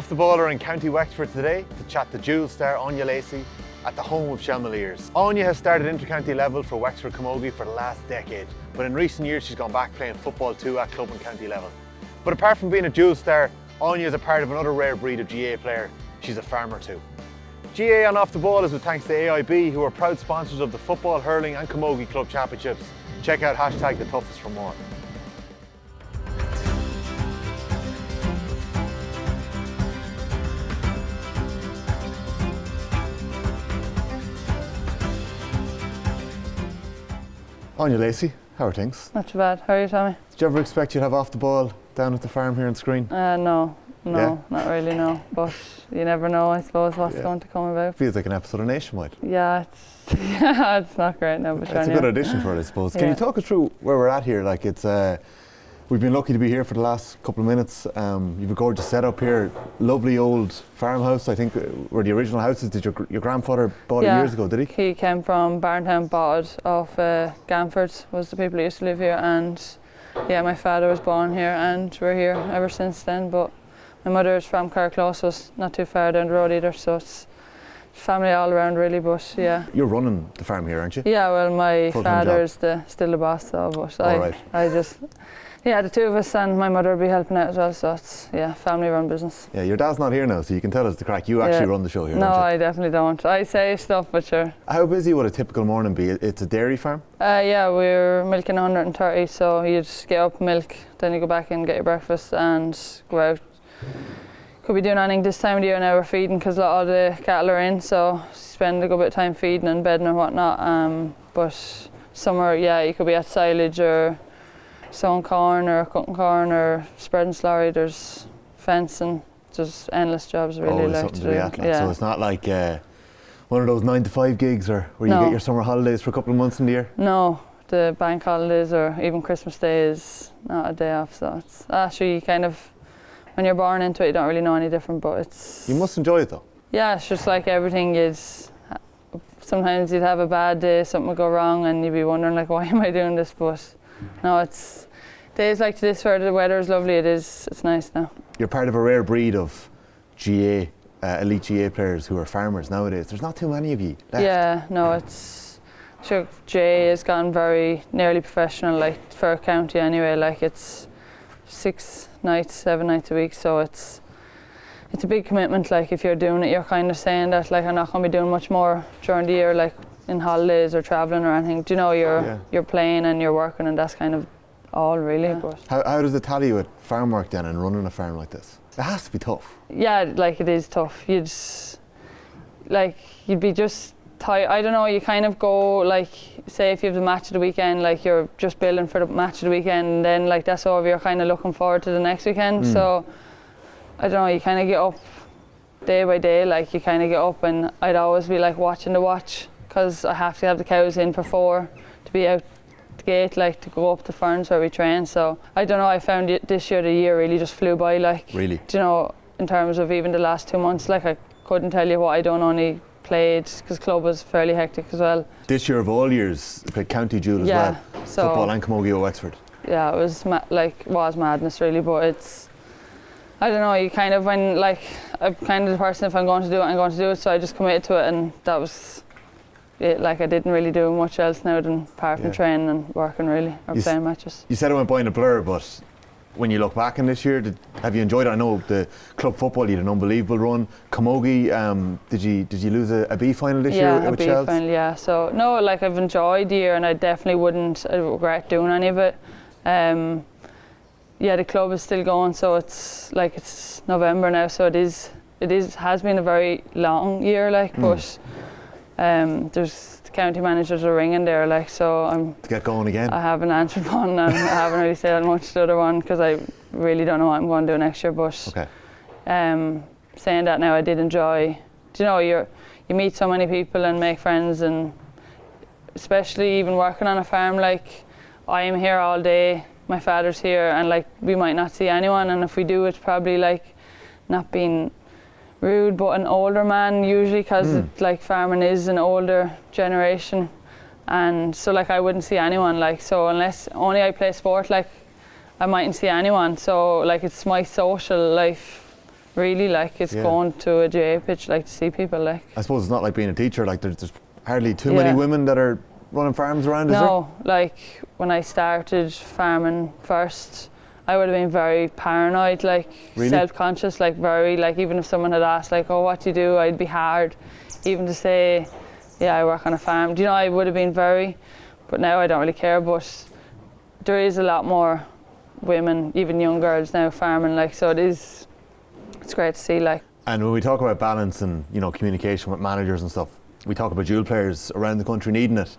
Off the ball are in County Wexford today to chat to Jewel star Áine Lacey at the home of Shelmaliers. Áine has started inter-county level for Wexford Camogie for the last decade, but in recent years she's gone back playing football too at club and county level. But apart from being a Jewel star, Áine is a part of another rare breed of GAA player. She's a farmer too. GAA and Off the Ball is with thanks to AIB, who are proud sponsors of the Football, Hurling and Camogie Club Championships. Check out #TheToughest for more. Áine Lacey, how are things? Not too bad. How are you, Tommy? Did you ever expect you'd have Off the Ball down at the farm here on screen? No, not really, no. But you never know, I suppose, what's going to come about. Feels like an episode of Nationwide. Yeah, it's not great now, but it's a good audition for it, I suppose. Can you talk us through where we're at here? Like, it's we've been lucky to be here for the last couple of minutes. You've a gorgeous setup here, lovely old farmhouse. I think where the original houses. Did your grandfather bought it years ago? Did he? He came from Barntown, bought it off Gamford, was the people who used to live here, and yeah, my father was born here, and we're here ever since then. But my mother is from Carclose, so it's not too far down the road either. So it's family all around really. But yeah. You're running the farm here, aren't you? Yeah, well, my father is still the boss, though. But I just. Yeah, the two of us and my mother will be helping out as well, so it's, family run business. Yeah, your dad's not here now, so you can tell us the crack. You actually run the show here, no, don't you? I definitely don't. I say stuff, but sure. How busy would a typical morning be? It's a dairy farm? Yeah, we're milking 130, so you'd get up, milk, then you go back in, get your breakfast and go out. Could be doing anything this time of the year now. We're feeding because a lot of the cattle are in, so spend a good bit of time feeding and bedding and whatnot. But summer, you could be at silage or sowing corn or cutting corn or spreading slurry. There's fencing, just endless jobs really like to do. So it's not like one of those 9 to 5 gigs or where you get your summer holidays for a couple of months in the year? No, the bank holidays or even Christmas Day is not a day off, so it's actually kind of, when you're born into it you don't really know any different, but it's... You must enjoy it though. Yeah, it's just like everything is, sometimes you'd have a bad day, something would go wrong and you'd be wondering like, why am I doing this? But no, it's days like this where the weather is lovely, it's nice now. You're part of a rare breed of GAA, elite GAA players who are farmers nowadays. There's not too many of you left. Yeah, no, sure, GAA has gone very nearly professional, like for a county anyway, like it's 6 nights, 7 nights a week, so it's a big commitment. Like if you're doing it, you're kind of saying that like I'm not going to be doing much more during the year, like in holidays or travelling or anything. Do you know, you're playing and you're working, and that's kind of all really. Yeah. But how does it tally with farm work then and running a farm like this? It has to be tough. Yeah, like it is tough. You'd be just tired. I don't know, you kind of go like, say if you have the match of the weekend, like you're just building for the match of the weekend, and then like that's over, you're kind of looking forward to the next weekend. So I don't know, you kind of get up day by day, like you kind of get up, and I'd always be like watching the watch, because I have to have the cows in for 4 to be out the gate, like to go up to Ferns where we train. So I don't know, I found this year the year really just flew by, like. Really? Do you know, in terms of even the last 2 months, like I couldn't tell you what I done, only played, because club was fairly hectic as well. This year of all years, played county Jewel as well. So football and Camogie at Wexford. Yeah, it was was madness really, but it's, I don't know, you kind of, when like, I'm kind of the person, if I'm going to do it, I'm going to do it, so I just committed to it, and that was it. Like I didn't really do much else now than apart from training and working really, or playing matches. You said it went by in a blur, but when you look back on this year, have you enjoyed it? I know the club football, you had an unbelievable run. Camogie, did you lose a B final this year with Chelsea? Yeah, a B final, yeah. So no, like I've enjoyed the year, and I definitely wouldn't regret doing any of it. The club is still going, so it's November now, so it has been a very long year, like, but there's the county managers are ringing there, like, so I'm to get going again. I haven't answered one, and I haven't really said much to the other one because I really don't know what I'm going to do next year. But saying that now, I did enjoy. Do you know, you meet so many people and make friends, and especially even working on a farm, like I am here all day. My father's here, and like we might not see anyone, and if we do, it's probably like not being rude, but an older man usually, because like farming is an older generation, and so like I wouldn't see anyone, like, so unless only I play sport, like I mightn't see anyone. So like it's my social life really, like, it's going to a GAA pitch, like, to see people, like. I suppose it's not like being a teacher, like there's hardly too many women that are running farms around, is there? No, like, when I started farming first, I would have been very paranoid, like, self-conscious, like, very, like, even if someone had asked, like, oh, what do you do, I'd be hard even to say, yeah, I work on a farm. Do you know, I would have been very, but now I don't really care. But there is a lot more women, even young girls now, farming, like, so it's great to see, like. And when we talk about balance and, you know, communication with managers and stuff, we talk about dual players around the country needing it.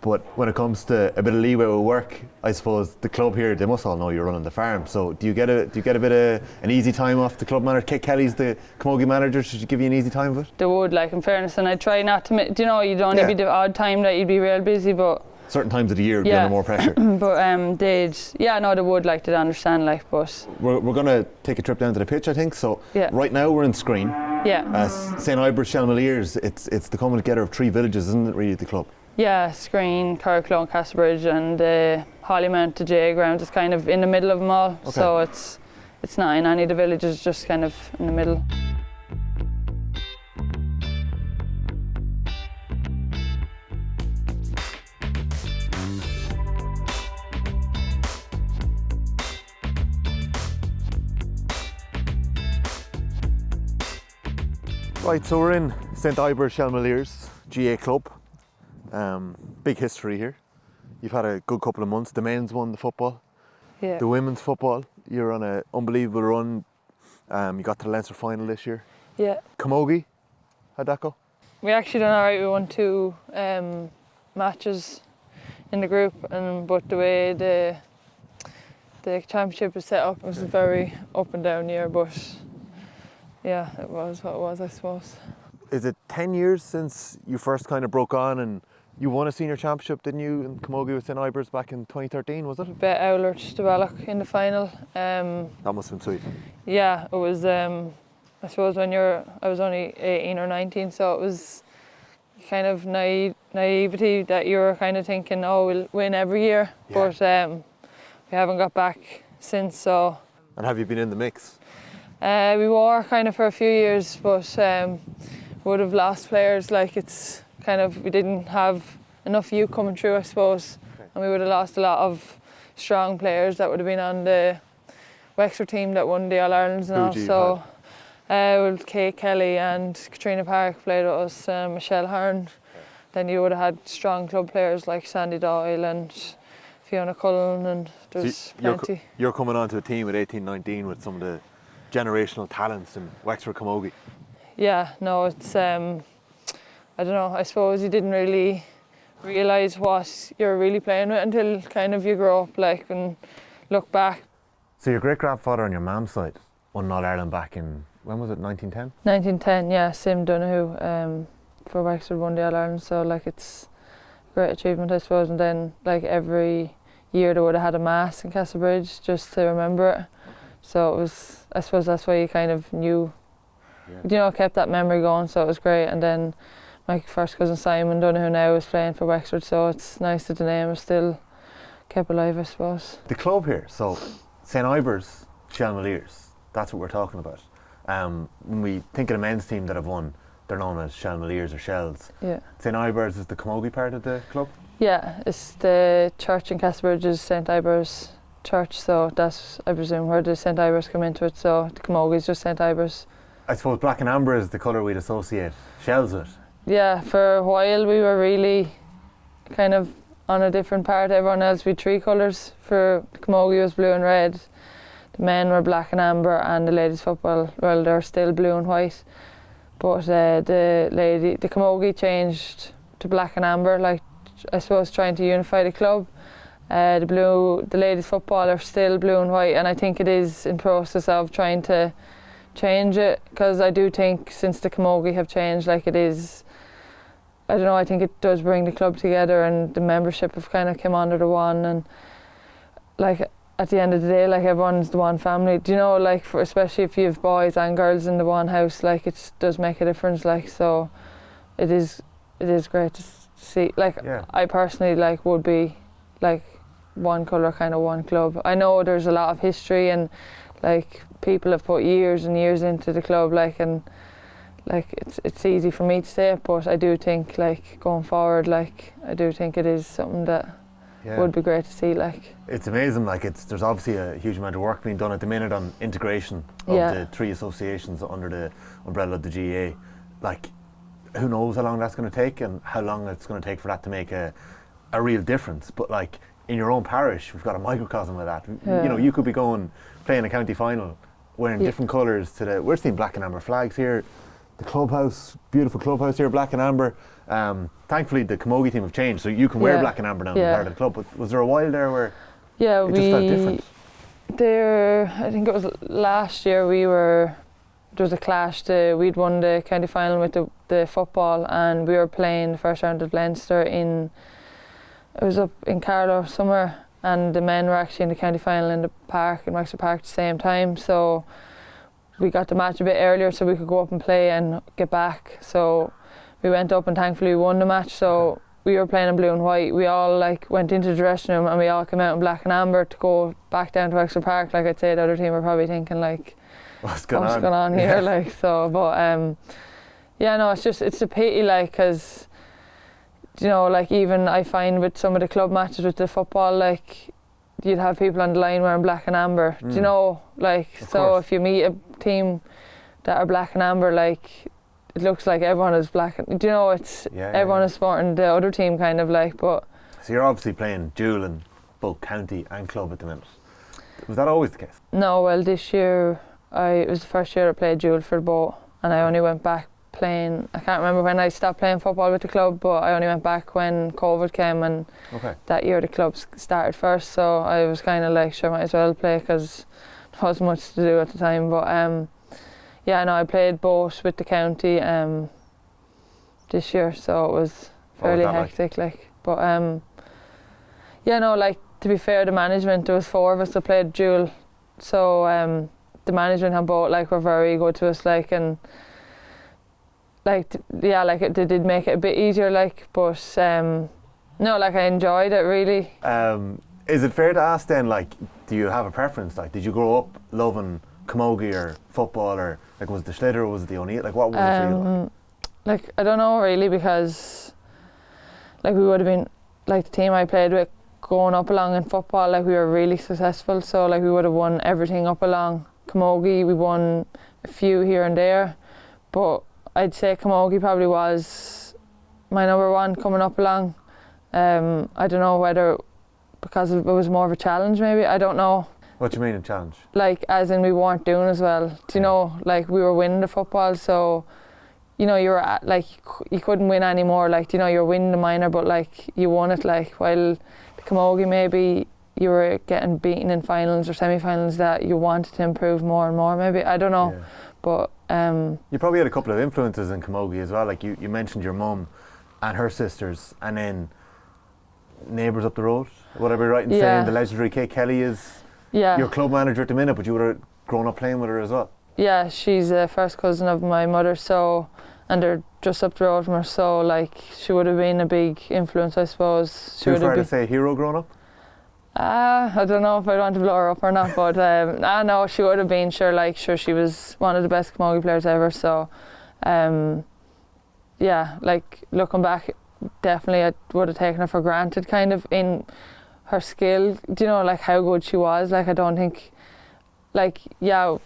But when it comes to a bit of leeway with work, I suppose the club here, they must all know you're running the farm. So do you get a bit of an easy time off the club manager? Kate Kelly's the Camogie manager. Should she give you an easy time of it? They would, like, in fairness, and I try not to. Do you know, you'd only be the odd time that you'd be real busy, but certain times of the year you're under more pressure. But they would, like, they'd understand, like, but we're going to take a trip down to the pitch, I think. So right now we're in Screen. St. Ibers, Shelmaliers. It's the coming together of three villages, isn't it, really, the club? Yeah, Screen, Carriclough, Castlerbridge, and Hollymount, the GAA ground is kind of in the middle of them all. Okay. So it's not in any of the villages, just kind of in the middle. Right, so we're in St. Ibers, Shelmaliers, GAA club. Big history here. You've had a good couple of months. The men's won the football. Yeah. The women's football, you're on an unbelievable run. You got to the Leinster final this year. Yeah. Camogie, how'd that go? We actually done alright. We won 2 matches in the group, but the way the championship was set up, it was a very up and down year, but yeah, it was what it was, I suppose. Is it 10 years since you first kind of broke on and you won a senior championship, didn't you, in Camogie with St. Ibers back in 2013, was it? Bet Owlert de Balloch in the final. That must have been sweet. Yeah, it was, I suppose I was only 18 or 19, so it was kind of naivety that you were kind of thinking, oh, we'll win every year, but we haven't got back since, so. And have you been in the mix? We were kind of for a few years, but would have lost players, like it's kind of, we didn't have enough youth coming through, I suppose, and we would have lost a lot of strong players that would have been on the Wexford team that won the All-Irelands and all. So Kate Kelly and Katrina Park played with us, Michelle Hearn. Then you would have had strong club players like Sandy Doyle and Fiona Cullen, and there's plenty. You're coming onto a team at 18-19 with some of the generational talents in Wexford Camogie. Yeah, no, it's I don't know, I suppose you didn't really realise what you're really playing with until kind of you grow up, like, and look back. So your great-grandfather on your mum's side won All-Ireland back in, when was it, 1910? 1910, yeah, Sim Donoghue for Wexford won the All-Ireland, so like it's a great achievement, I suppose. And then like every year they would have had a mass in Castlerbridge just to remember it. So it was, I suppose that's why you kind of knew, you know, kept that memory going, so it was great. And then my first cousin Simon Donoghue now is playing for Wexford, so it's nice that the name is still kept alive, I suppose. The club here, so St. Ibers, Shelmaliers, that's what we're talking about. When we think of the men's team that have won, they're known as Shelmaliers or Shells. Yeah. St. Ibers is the Camogie part of the club? Yeah, it's the church in Castlerbridge is St. Ibers Church, so that's, I presume, where the St. Ibers come into it, so the Camogie is just St. Ibers. I suppose black and amber is the colour we'd associate Shells with. Yeah, for a while we were really kind of on a different part. Everyone else, we had 3 colours. For Camogie was blue and red. The men were black and amber, and the ladies football, well, they're still blue and white. But the Camogie changed to black and amber, like I suppose trying to unify the club. The ladies football are still blue and white, and I think it is in process of trying to change it, because I do think since the Camogie have changed, like it is, I don't know, I think it does bring the club together, and the membership have kind of come under the one, and like at the end of the day, like everyone's the one family, do you know, like for, especially if you have boys and girls in the one house, like it does make a difference, like, so it is great to see, like I personally like would be like one colour, kind of one club. I know there's a lot of history and like people have put years and years into the club, like, and like it's easy for me to say it, but I do think, like, going forward, like, I do think it is something that would be great to see. Like, it's amazing. Like, there's obviously a huge amount of work being done at the minute on integration of the 3 associations under the umbrella of the GAA. Like, who knows how long that's going to take and how long it's going to take for that to make a real difference. But like, in your own parish, we've got a microcosm of that. You know, you could be playing a county final wearing different colours to we're seeing black and amber flags here. The clubhouse, beautiful clubhouse here, black and amber. Thankfully the Camogie team have changed, so you can wear black and amber now as part of the club. But was there a while there where it just felt different? I think it was last year there was a clash. We'd won the county final with the football, and we were playing the first round of Leinster it was up in Carlow somewhere, and the men were actually in the county final in the park, in Wexford Park, at the same time. So we got the match a bit earlier so we could go up and play and get back. So we went up and thankfully we won the match. So we were playing in blue and white. We all like went into the dressing room and we all came out in black and amber to go back down to Wexford Park. Like, I'd say the other team were probably thinking, like, what's going on here? Like, so, but it's a pity, like, because, you know, like, even I find with some of the club matches with the football, like, you'd have people on the line wearing black and amber. Do you know, like, so if you meet a team that are black and amber, like, it looks like everyone is black. Do you know, it's everyone is supporting the other team, kind of, like. But so you're obviously playing dual in both county and club at the minute. Was that always the case? No, well, this year it was the first year I played dual for both, and I only went back playing. I can't remember when I stopped playing football with the club, but I only went back when COVID came, and that year the club started first. So I was kind of like, sure, might as well play because there wasn't much to do at the time. But I played both with the county this year, so it was fairly hectic. Like, but like, to be fair, the management, there was 4 of us that played dual, so the management and both, like, were very good to us, like, and like, they did make it a bit easier, like, but like, I enjoyed it really. Is it fair to ask then, like, do you have a preference? Like, did you grow up loving camogie or football, or like, was it the Schlitter or was it the O'Neill? Like, what was it for you? Like, I don't know really, because like, we would have been, like, the team I played with going up along in football, like, we were really successful, so like, we would have won everything up along. Camogie, we won a few here and there, but I'd say camogie probably was my number 1 coming up along. I don't know whether because it was more of a challenge, maybe, I don't know. What do you mean a challenge? Like, as in we weren't doing as well. Do you know, like, we were winning the football, so, you know, you were at, like, you couldn't win anymore. Like, you know, you're winning the minor, but like, you won it. Like, while the camogie, maybe you were getting beaten in finals or semi-finals that you wanted to improve more and more, maybe, I don't know. But you probably had a couple of influences in camogie as well. Like, you mentioned your mum and her sisters, and then neighbours up the road. Would I be right in saying the legendary Kate Kelly is your club manager at the minute, but you would have grown up playing with her as well? Yeah, she's a first cousin of my mother, so, and they're just up the road from her, so like, she would have been a big influence, I suppose. Too far to say hero growing up? I don't know if I'd want to blow her up or not, but no, she would have been, sure, she was one of the best camogie players ever, so like, looking back, definitely I would have taken her for granted, kind of, in her skill. Do you know, like, how good she was? Like, I don't think, like,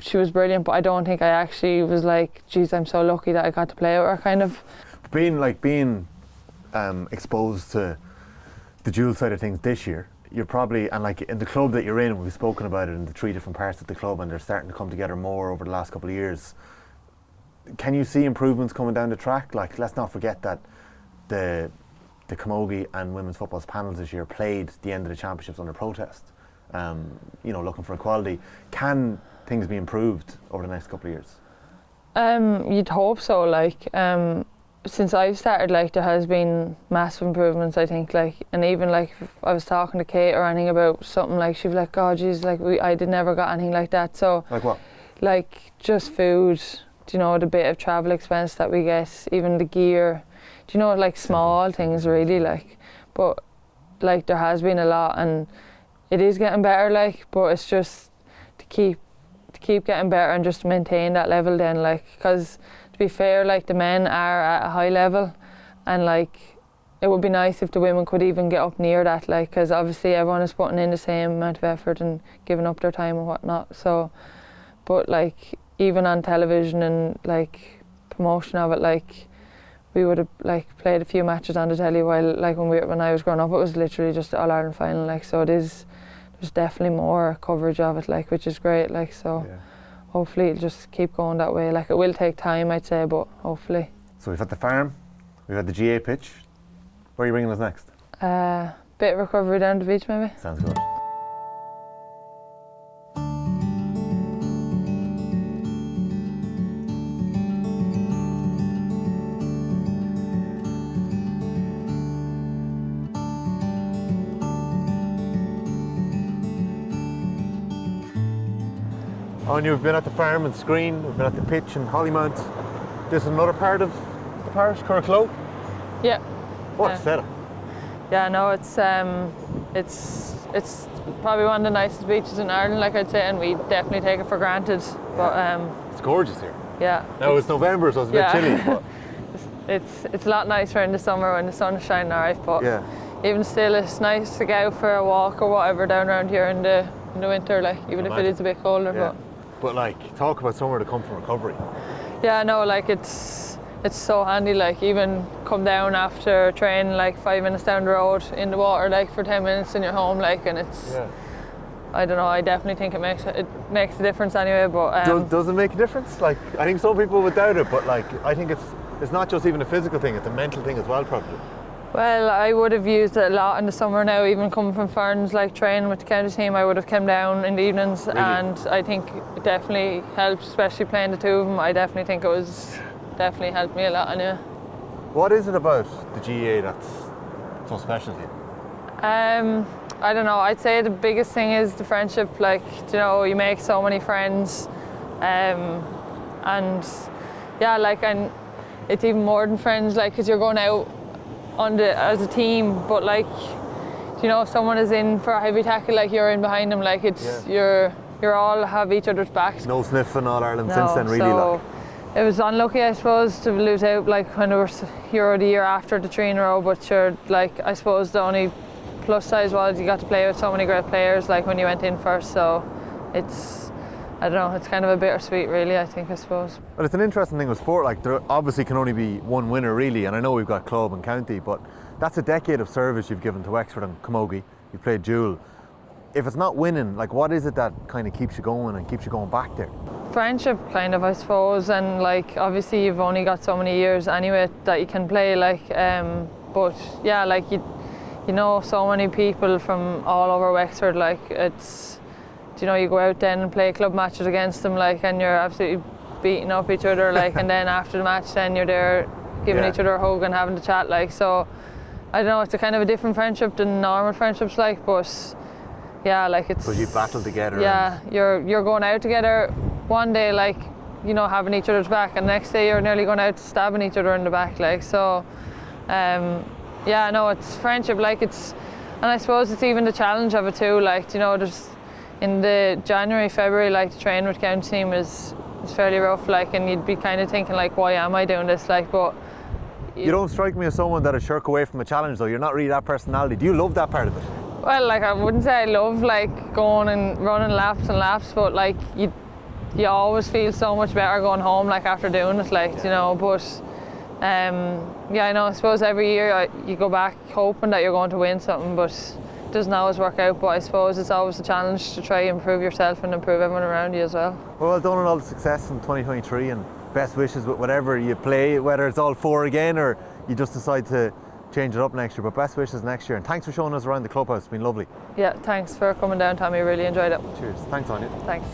she was brilliant, but I don't think I actually was like, geez, I'm so lucky that I got to play with her, kind of. Being exposed to the dual side of things this year, you're probably, and like, in the club that you're in, we've spoken about it in the 3 different parts of the club, and they're starting to come together more over the last couple of years. Can you see improvements coming down the track? Like, let's not forget that the camogie and women's football's panels this year played the end of the championships under protest, looking for equality. Can things be improved over the next couple of years? You'd hope so. Like, since I've started, like, there has been massive improvements, I think, like, and even like, if I was talking to Kate or anything about something, like, she'd be like, oh geez, like, I did never got anything like that. So, like what? Like, just food, do you know, the bit of travel expense that we get, even the gear, do you know, like, small things really, like, but like, there has been a lot, and it is getting better, like, but it's just to keep keep getting better and just maintain that level then, like, because to be fair, like, the men are at a high level, and like it would be nice if the women could even get up near that, like, because obviously everyone is putting in the same amount of effort and giving up their time and whatnot. So, but like even on television and like promotion of it, like we would have like played a few matches on the telly, while like when I was growing up, it was literally just the All-Ireland final, like, so there's definitely more coverage of it, like, which is great, like, so hopefully it'll just keep going that way. Like, it will take time, I'd say, but hopefully. So we've had the farm, we've had the GAA pitch. Where are you bringing us next? Bit of recovery down the beach, maybe. Sounds good. Áine, we've been at the farm in Screen, we've been at the pitch in Hollymount. This is another part of the parish, Curracloe? Yeah. What a setup. Yeah, no, it's probably one of the nicest beaches in Ireland, like I'd say, and we definitely take it for granted. But it's gorgeous here. Yeah. Now it's November, so it's a bit chilly. But it's a lot nicer in the summer when the sun's shining, alright. But even still, it's nice to go out for a walk or whatever down around here in the winter, like, even if it is a bit colder. But like, talk about somewhere to come from recovery. Yeah, no, like it's so handy, like, even come down after training, like 5 minutes down the road in the water, like for 10 minutes and you're home, like, and it's, I don't know, I definitely think it makes a difference anyway, but... Does it make a difference? Like, I think some people would doubt it, but like, I think it's not just even a physical thing, it's a mental thing as well, probably. Well, I would have used it a lot in the summer now, even coming from Ferns, like training with the county team, I would have come down in the evenings, and I think it definitely helped, especially playing the two of them. I definitely think it was definitely helped me a lot anyway. What is it about the GAA that's so special to you? I don't know, I'd say the biggest thing is the friendship, like, you know, you make so many friends, and yeah, like, and it's even more than friends, like, because you're going out as a team, but like, you know, if someone is in for a heavy tackle, like, you're in behind them, like, it's you're all have each other's backs. No sniffing All Ireland since then, really. So it was unlucky, I suppose, to lose out, like, when it was Euro the year after the 3 in a row, but sure, like, I suppose the only plus side was you got to play with so many great players, like, when you went in first, so it's, I don't know, it's kind of a bittersweet, really, I suppose. Well, it's an interesting thing with sport, like, there obviously can only be one winner, really, and I know we've got club and county, but that's a decade of service you've given to Wexford and Camogie. You've played dual. If it's not winning, like, what is it that kind of keeps you going and keeps you going back there? Friendship, kind of, I suppose, and like, obviously you've only got so many years anyway that you can play, like, but yeah, like, you know so many people from all over Wexford, like, it's, you know, you go out then and play club matches against them, like, and you're absolutely beating up each other, like, and then after the match then you're there giving each other a hug and having to chat, like, so I don't know, it's a kind of a different friendship than normal friendships, like, but yeah, like, it's, because you battle together. Yeah, you're going out together one day, like, you know, having each other's back, and the next day you're nearly going out stabbing each other in the back, like, so yeah, no, it's friendship, like, it's, and I suppose it's even the challenge of it too, like, you know, there's in the January, February, like, the training with county team is fairly rough, like, and you'd be kind of thinking, like, why am I doing this, like, but you don't strike me as someone that'd shirk away from a challenge, though. You're not really that personality. Do you love that part of it? Well, like, I wouldn't say I love, like, going and running laps and laps, but like, you always feel so much better going home, like, after doing it, like, you know, but yeah, I know, I suppose every year you go back hoping that you're going to win something, but it doesn't always work out, but I suppose it's always a challenge to try and improve yourself and improve everyone around you as well. Well done on all the success in 2023, and best wishes with whatever you play, whether it's all 4 again or you just decide to change it up next year, but best wishes next year, and thanks for showing us around the clubhouse. It's been lovely. Yeah, thanks for coming down, Tommy, really enjoyed it. Cheers. Thanks, Áine. Thanks.